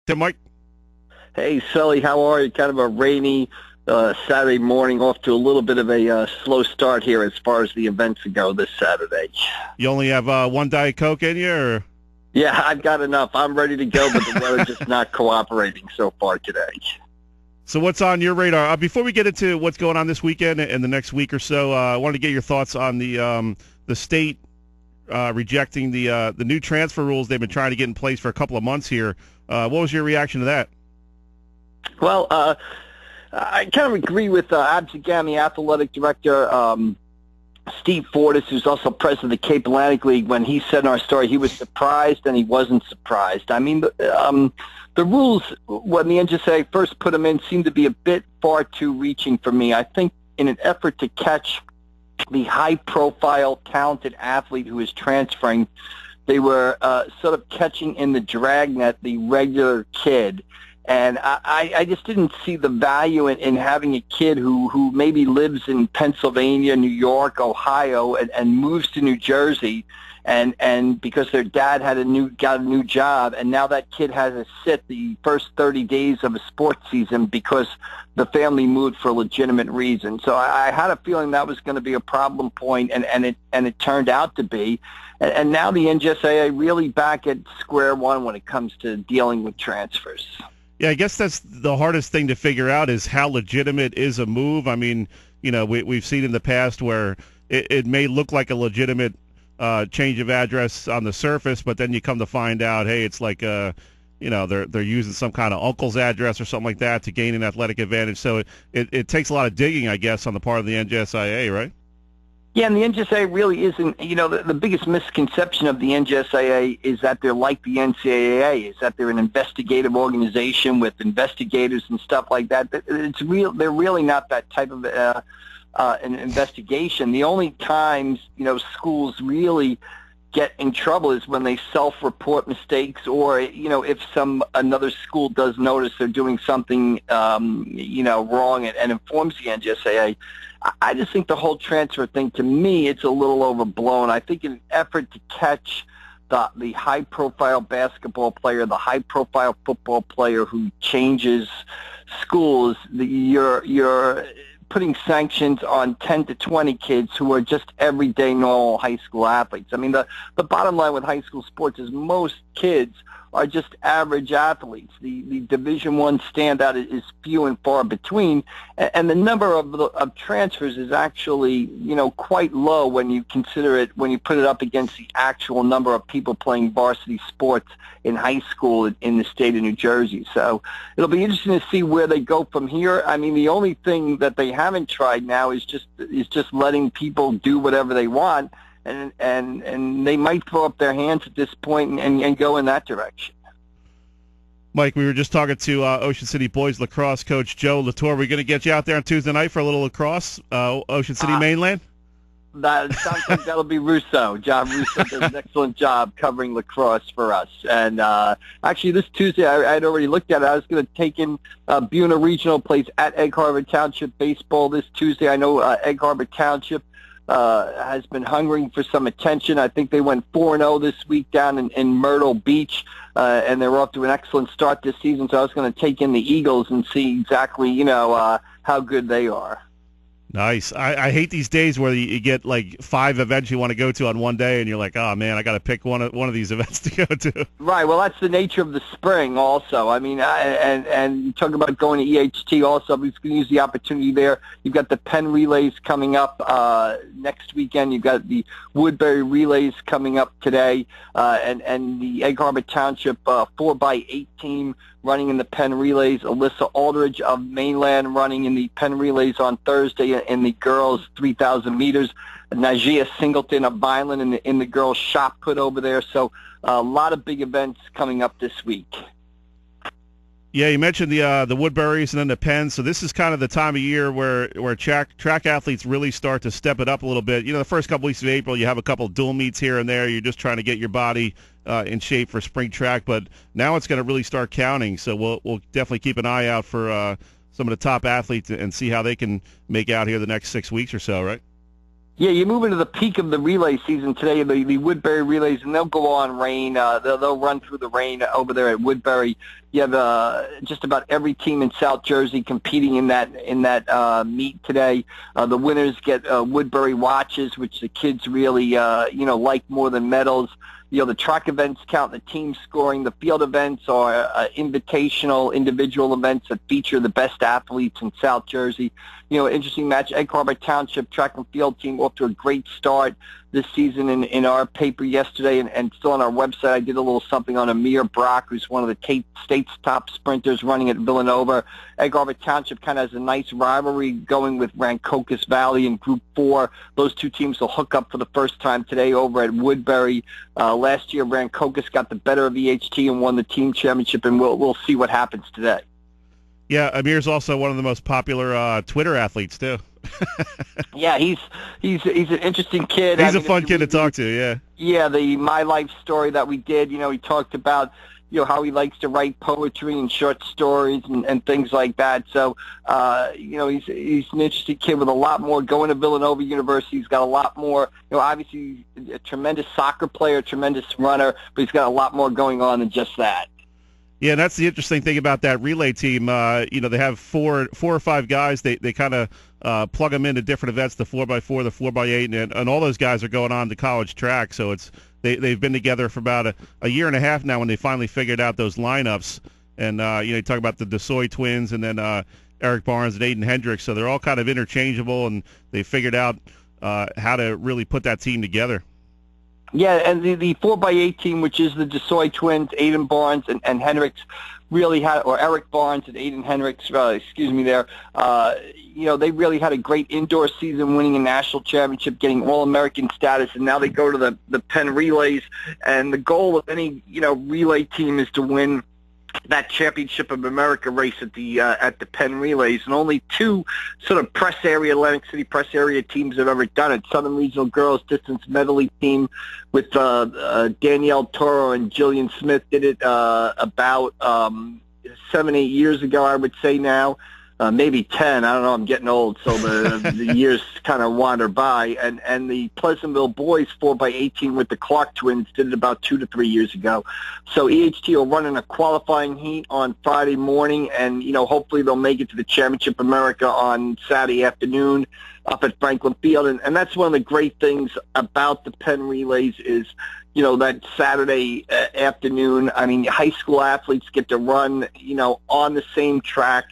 Hey, Mike. Hey, Sully, how are you? Kind of a rainy Saturday morning, off to a little bit of a slow start here as far as the events go this Saturday. You only have one Diet Coke in you, or? Yeah, I've got enough. I'm ready to go, but the weather's just not cooperating so far today. So what's on your radar? Before we get into what's going on this weekend and the next week or so, I wanted to get your thoughts on the state rejecting the new transfer rules they've been trying to get in place for a couple of months here. What was your reaction to that? Well, I kind of agree with Absegami athletic director Steve Fortis, who's also president of the Cape Atlantic League. When he said in our story he was surprised and he wasn't surprised. I mean, the rules, when the NJSA first put them in, seemed to be a bit far too reaching for me. I think in an effort to catch the high-profile, talented athlete who is transferring, they were sort of catching in the dragnet the regular kid. And I just didn't see the value in having a kid who maybe lives in Pennsylvania, New York, Ohio, and moves to New Jersey, and because their dad got a new job, and now that kid has to sit the first 30 days of a sports season because the family moved for a legitimate reason. So I had a feeling that was going to be a problem point, and it turned out to be. And now the NJSAA really back at square one when it comes to dealing with transfers. Yeah, I guess that's the hardest thing to figure out is how legitimate is a move. I mean, we've seen in the past where it may look like a legitimate change of address on the surface, but then you come to find out, hey, it's like they're using some kind of uncle's address or something like that to gain an athletic advantage. So it takes a lot of digging, I guess, on the part of the NJSIA, right? Yeah, and the NJSAA really isn't, the biggest misconception of the NJSAA is that they're like the NCAA, is that they're an investigative organization with investigators and stuff like that. They're really not that type of an investigation. The only times, schools really get in trouble is when they self-report mistakes, or if another school does notice they're doing something wrong and informs the NJSAA. I just think the whole transfer thing, to me, it's a little overblown. I think in an effort to catch the high-profile basketball player, the high-profile football player who changes schools, you're putting sanctions on 10 to 20 kids who are just everyday normal high school athletes. I mean, the bottom line with high school sports is most kids are just average athletes. The Division I standout is few and far between, and the number of transfers is actually, quite low when you consider it, when you put it up against the actual number of people playing varsity sports in high school in the state of New Jersey. So it'll be interesting to see where they go from here. I mean, the only thing that they haven't tried now is just letting people do whatever they want. And they might throw up their hands at this point and go in that direction. Mike, we were just talking to Ocean City boys lacrosse coach Joe Latour. We're going to get you out there on Tuesday night for a little lacrosse, Ocean City mainland? That sounds like that'll be Russo. John Russo does an excellent job covering lacrosse for us. And actually, this Tuesday, I had already looked at it. I was going to take in Buna Regional plays at Egg Harbor Township baseball this Tuesday. I know Egg Harbor Township has been hungering for some attention. I think they went 4-0 this week down in Myrtle Beach, and they're off to an excellent start this season. So I was going to take in the Eagles and see exactly, how good they are. Nice. I hate these days where you get like 5 events you want to go to on one day, and you're like, oh man, I got to pick one of these events to go to. Right. Well, that's the nature of the spring. Also, I mean, and you talk about going to EHT. Also, we can use the opportunity there. You've got the Penn Relays coming up next weekend. You've got the Woodbury Relays coming up today, and the Egg Harbor Township 4x8 team running in the Penn Relays. Alyssa Aldridge of Mainland running in the Penn Relays on Thursday in the girls 3,000 meters. Najia Singleton of Vineland in the girls shot put over there. So a lot of big events coming up this week. Yeah, you mentioned the Woodburys and then the Penn. So this is kind of the time of year where track athletes really start to step it up a little bit. The first couple weeks of April, you have a couple of dual meets here and there. You're just trying to get your body in shape for spring track. But now it's going to really start counting. So we'll definitely keep an eye out for some of the top athletes and see how they can make out here the next 6 weeks or so, right? Yeah, you move into the peak of the relay season today, the Woodbury relays, and they'll go on rain. They'll run through the rain over there at Woodbury. You have just about every team in South Jersey competing in that meet today. The winners get Woodbury watches, which the kids really like more than medals. The track events count the team scoring. The field events are invitational individual events that feature the best athletes in South Jersey. Interesting match. Egg Harbor Township track and field team off to a great start this season in our paper yesterday, and still on our website. I did a little something on Amir Brock, who's one of the state's top sprinters running at Villanova. Egg Harbor Township kind of has a nice rivalry going with Rancocas Valley in Group 4. Those two teams will hook up for the first time today over at Woodbury. Last year, Rancocas got the better of EHT and won the team championship, and we'll see what happens today. Yeah, Amir's also one of the most popular Twitter athletes too. Yeah, he's an interesting kid. He's a fun kid to talk to. Yeah. Yeah, the My Life story that we did. He talked about how he likes to write poetry and short stories and things like that. So he's an interesting kid with a lot more going to Villanova University. He's got a lot more. Obviously a tremendous soccer player, tremendous runner, but he's got a lot more going on than just that. Yeah, and that's the interesting thing about that relay team. They have four or five guys. They kind of plug them into different events, the 4x4, the 4x8, and all those guys are going on to college track. So they've been together for about a year and a half now when they finally figured out those lineups. And, you talk about the DeSoy twins and then Eric Barnes and Aiden Hendricks. So they're all kind of interchangeable, and they figured out how to really put that team together. Yeah, and the 4x8 team, which is the DeSoy twins, Aiden Barnes and Hendricks, really had, or Eric Barnes and Aiden Hendricks, they really had a great indoor season, winning a national championship, getting All-American status, and now they go to the Penn Relays. And the goal of any relay team is to win that Championship of America race at the Penn Relays, and only two sort of Atlantic City press area teams have ever done it. Southern Regional Girls Distance Medley team with Danielle Toro and Jillian Smith did it about 7-8 years ago, I would say now. Maybe 10. I don't know. I'm getting old, so the years kind of wander by. And the Pleasantville boys 4x18 with the Clark twins did it about 2 to 3 years ago. So EHT will run in a qualifying heat on Friday morning, and hopefully they'll make it to the Championship America on Saturday afternoon up at Franklin Field. And that's one of the great things about the Penn Relays is that Saturday afternoon. I mean, high school athletes get to run on the same track.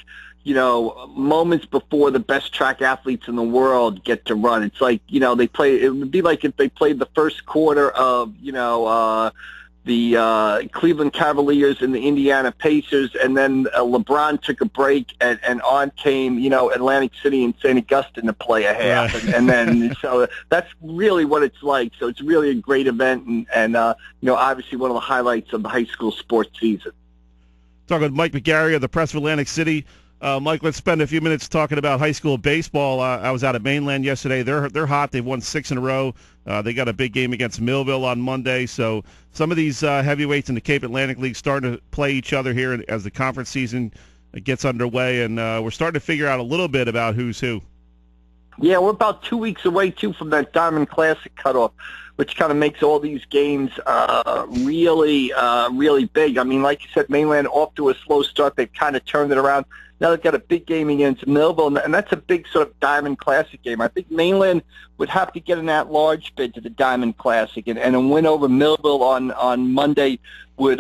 Moments before the best track athletes in the world get to run. It's like, they play, it would be like if they played the first quarter of, the Cleveland Cavaliers and the Indiana Pacers, and then LeBron took a break, and on came, Atlantic City and St. Augustine to play a half. Yeah. And then, so that's really what it's like. So it's really a great event, and obviously one of the highlights of the high school sports season. Talking with Mike McGarry of the Press of Atlantic City. Mike, let's spend a few minutes talking about high school baseball. I was out at Mainland yesterday. They're hot. They've won 6 in a row. They got a big game against Millville on Monday. So some of these heavyweights in the Cape Atlantic League starting to play each other here as the conference season gets underway, and we're starting to figure out a little bit about who's who. Yeah, we're about 2 weeks away, too, from that Diamond Classic cutoff, which kind of makes all these games really big. I mean, like you said, Mainland off to a slow start. They've kind of turned it around. Now they've got a big game against Millville, and that's a big sort of Diamond Classic game. I think Mainland would have to get an at-large bid to the Diamond Classic, and a win over Millville on Monday would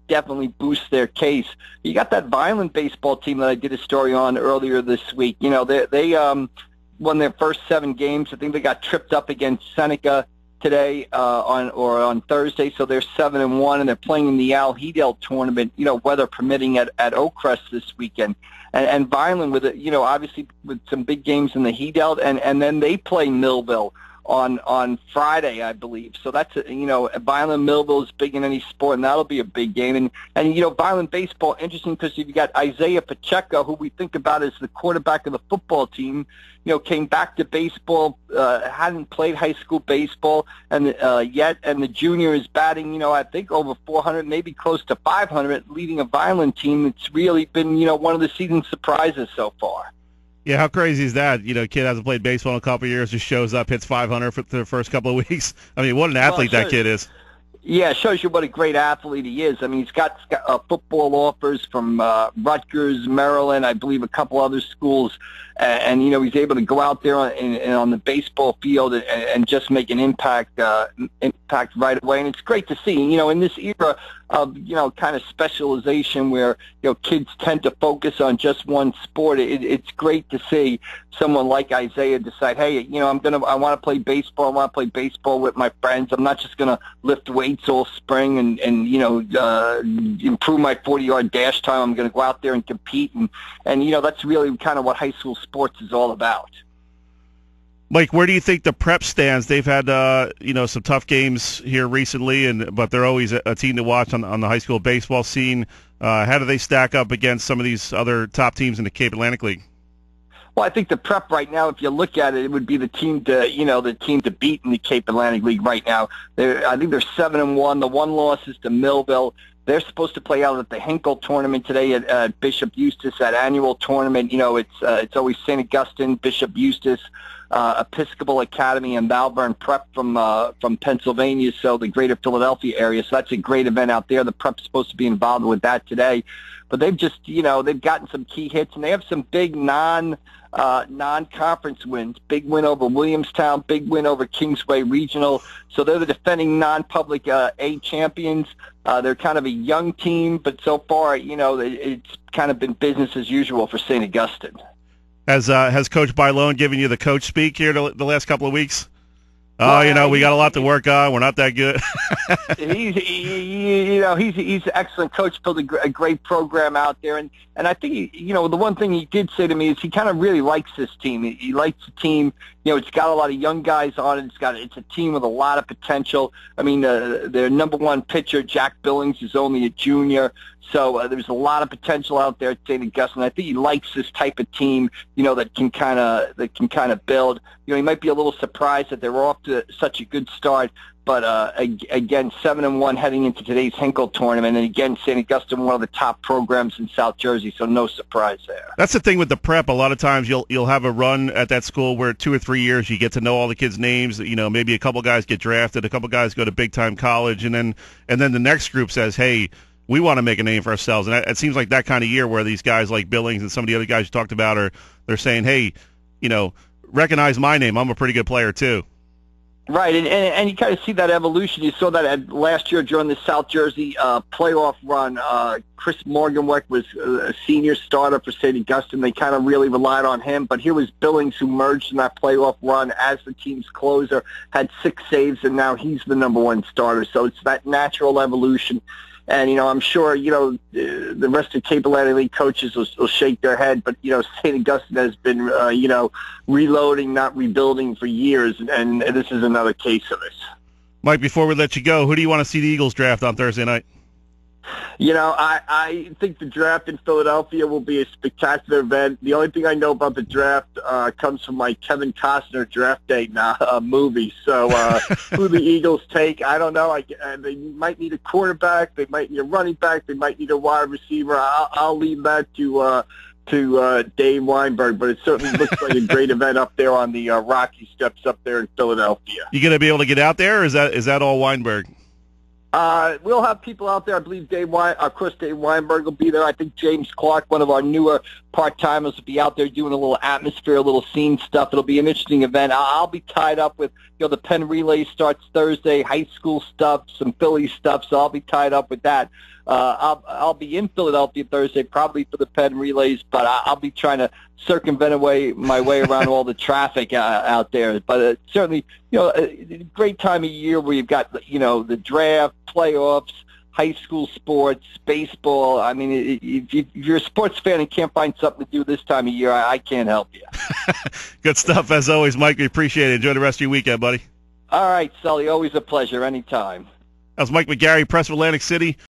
definitely boost their case. You got that Violent baseball team that I did a story on earlier this week. They won their first 7 games. I think they got tripped up against Seneca today on Thursday, so they're 7-1, and they're playing in the Al Hedel tournament, weather permitting at Oakcrest this weekend. And Violent with it, obviously with some big games in the Hedel, and then they play Millville on Friday, I believe. So that's Violent Millville is big in any sport, and that'll be a big game. And Violent baseball, interesting because you've got Isaiah Pacheco, who we think about as the quarterback of the football team. Came back to baseball, hadn't played high school baseball and yet, and the junior is batting, I think over 400, maybe close to 500, leading a Violent team that's really been, one of the season surprises so far. Yeah, how crazy is that? Kid hasn't played baseball in a couple of years, just shows up, hits 500 for the first couple of weeks. I mean, what an athlete that kid is. Yeah, it shows you what a great athlete he is. I mean, he's got football offers from Rutgers, Maryland, I believe a couple other schools, and he's able to go out there on the baseball field and just make an impact right away. And it's great to see. In this era of kind of specialization where kids tend to focus on just one sport, it's great to see someone like Isaiah decide, hey, I want to play baseball. I want to play baseball with my friends. I'm not just going to lift weights all spring and improve my 40-yard dash time. I'm going to go out there and compete, and that's really kind of what high school sports is all about. Mike, where do you think the prep stands? They've had some tough games here recently, but they're always a team to watch on the high school baseball scene. How do they stack up against some of these other top teams in the Cape Atlantic League? Well, I think the prep right now, if you look at it, it would be the team to beat in the Cape Atlantic League right now. I think they're 7-1. The one loss is to Millville. They're supposed to play out at the Hinkle tournament today at Bishop Eustace, that annual tournament. It's always St. Augustine, Bishop Eustace, Episcopal Academy, and Malvern Prep from Pennsylvania, so the greater Philadelphia area. So that's a great event out there. The Prep's supposed to be involved with that today. But they've just, they've gotten some key hits, and they have some big non-conference wins. Big win over Williamstown, big win over Kingsway Regional. So they're the defending non-public A champions. They're kind of a young team, but so far, it's kind of been business as usual for St. Augustine. Has Coach Bailon given you the coach speak here the last couple of weeks? Oh, we got a lot to work on. We're not that good. He's an excellent coach. Built a great program out there, and I think the one thing he did say to me is he kind of really likes this team. He likes the team. It's got a lot of young guys on it. It's a team with a lot of potential. I mean, their number one pitcher, Jack Billings, is only a junior. So there's a lot of potential out there at St. Augustine. I think he likes this type of team, that can kind of build. He might be a little surprised that they're off to such a good start. But again, 7-1 heading into today's Hinkle tournament, and again, St. Augustine, one of the top programs in South Jersey, so no surprise there. That's the thing with the prep. A lot of times you'll have a run at that school where 2 or 3 years you get to know all the kids' names. Maybe a couple guys get drafted, a couple guys go to big time college, and then the next group says, hey, we want to make a name for ourselves. And it seems like that kind of year where these guys like Billings and some of the other guys you talked about they're saying, hey, recognize my name. I'm a pretty good player too. Right, and you kind of see that evolution. You saw that last year during the South Jersey playoff run. Chris Morganwick was a senior starter for St. Augustine. They kind of really relied on him. But here was Billings, who merged in that playoff run as the team's closer, had 6 saves, and now he's the number one starter. So it's that natural evolution. And, I'm sure, the rest of Cape Atlantic League coaches will shake their head. But, St. Augustine has been, reloading, not rebuilding for years. And this is another case of it. Mike, before we let you go, who do you want to see the Eagles draft on Thursday night? I think the draft in Philadelphia will be a spectacular event. The only thing I know about the draft comes from my Kevin Costner Draft Day movie. So who the Eagles take, I don't know. They might need a quarterback. They might need a running back. They might need a wide receiver. I'll leave that to Dave Weinberg, but it certainly looks like a great event up there on the Rocky Steps up there in Philadelphia. You going to be able to get out there, or is that all Weinberg? We'll have people out there. I believe Dave Weinberg will be there. I think James Clark, one of our newer part-timers, will be out there doing a little atmosphere, a little scene stuff. It'll be an interesting event. I'll be tied up with, the Penn Relay starts Thursday, high school stuff, some Philly stuff, so I'll be tied up with that. I'll be in Philadelphia Thursday, probably for the Penn Relays, but I'll be trying to circumvent my way around all the traffic out there. But certainly, a great time of year where you've got, the draft, playoffs, high school sports, baseball. I mean, if you're a sports fan and can't find something to do this time of year, I can't help you. Good stuff, as always, Mike. We appreciate it. Enjoy the rest of your weekend, buddy. All right, Sully. Always a pleasure. Anytime. That was Mike McGarry, Press of Atlantic City.